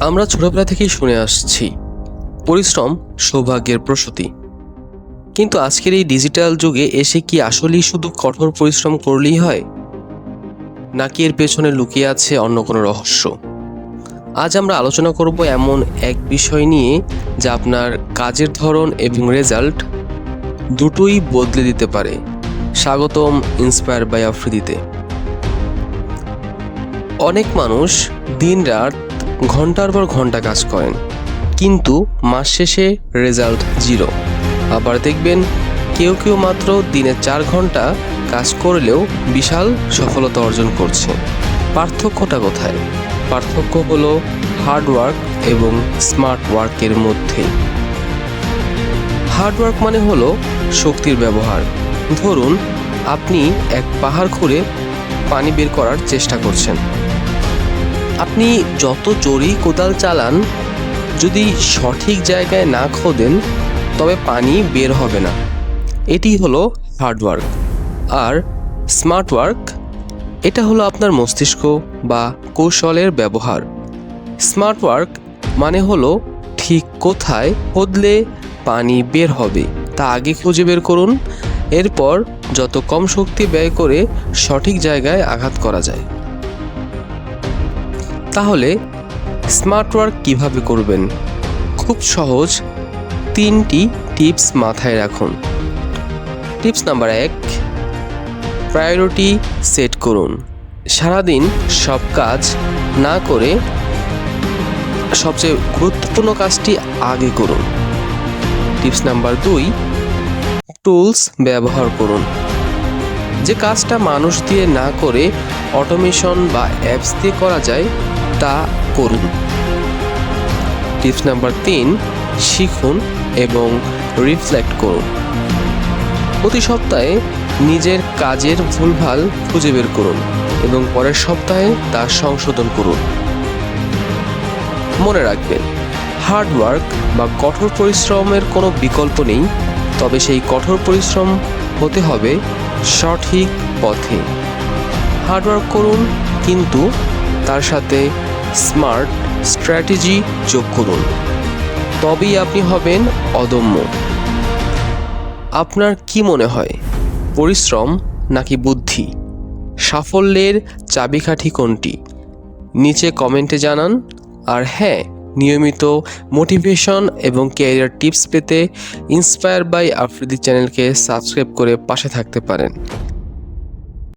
আমরা ছোটবেলা থেকেই শুনে আসছি পরিশ্রম সৌভাগ্যের প্রসূতি। কিন্তু আজকের এই ডিজিটাল যুগে এসে কি আসলেই শুধু কঠোর পরিশ্রম করলেই হয়, নাকি এর পেছনে লুকিয়ে আছে অন্য কোনো রহস্য? আজ আমরা আলোচনা করব এমন এক বিষয় নিয়ে যা আপনার কাজের ধরন এবং রেজাল্ট দুটোই বদলে দিতে পারে। স্বাগতম ইন্সপায়ার বাই আফ্রিদিতে। অনেক মানুষ দিনরাত ঘন্টার পর ঘন্টা কাজ করেন, কিন্তু মাস শেষে রেজাল্ট জিরো। আবার দেখবেন কেউ কেউ মাত্র দিনে 4 ঘন্টা কাজ করলেও বিশাল সফলতা অর্জন করছে। পার্থক্যটা কোথায়? পার্থক্য হলো হার্ডওয়ার্ক এবং স্মার্ট ওয়ার্কের মধ্যে। হার্ডওয়ার্ক মানে হলো শক্তির ব্যবহার। ধরুন আপনি এক পাহাড় খুঁড়ে পানি বের করার চেষ্টা করছেন। আপনি যত জোরেই কোদাল চালান, যদি সঠিক জায়গায় না খোদেন তবে পানি বের হবে না। এটি হলো হার্ডওয়ার্ক। আর স্মার্ট ওয়ার্ক, এটা হলো আপনার মস্তিষ্ক বা কৌশলের ব্যবহার। স্মার্ট ওয়ার্ক মানে হলো ঠিক কোথায় খোদলে পানি বের হবে তা আগে খুঁজে বের করুন। এরপর যত কম শক্তি ব্যয় করে সঠিক জায়গায় আঘাত করা যায়। তাহলে স্মার্ট ওয়ার্ক কীভাবে করবেন? খুব সহজ 3টি টিপস মাথায় রাখুন। টিপস নাম্বার 1, প্রায়োরিটি সেট করুন। সারাদিন সব কাজ না করে সবচেয়ে গুরুত্বপূর্ণ কাজটি আগে করুন। টিপস নাম্বার 2, টুলস ব্যবহার করুন। যে কাজটা মানুষ দিয়ে না করে অটোমেশন বা অ্যাপস দিয়ে করা যায় তা করুন। টিপস নাম্বার 3, শিখুন এবং রিফ্লেক্ট করুন। প্রতি সপ্তাহে নিজের কাজের ভুলভাল খুঁজে বের করুন এবং পরের সপ্তাহে তা সংশোধন করুন। মনে রাখবেন, হার্ডওয়ার্ক বা কঠোর পরিশ্রমের কোনো বিকল্প নেই, তবে সেই কঠোর পরিশ্রম হতে হবে সঠিক পথে। হার্ডওয়ার্ক করুন, কিন্তু তার সাথে স্মার্ট স্ট্র্যাটেজি যোগ করুন, তবেই আপনি হবেন অদম্য। আপনার কি মনে হয়, পরিশ্রম নাকি বুদ্ধি? সাফল্যের চাবিকাঠি কোনটি? নিচে কমেন্টে জানান। আর হ্যাঁ, নিয়মিত মোটিভেশন এবং ক্যারিয়ার টিপস পেতে ইন্সপায়ার বাই আফ্রিদি চ্যানেলকে সাবস্ক্রাইব করে পাশে থাকতে পারেন।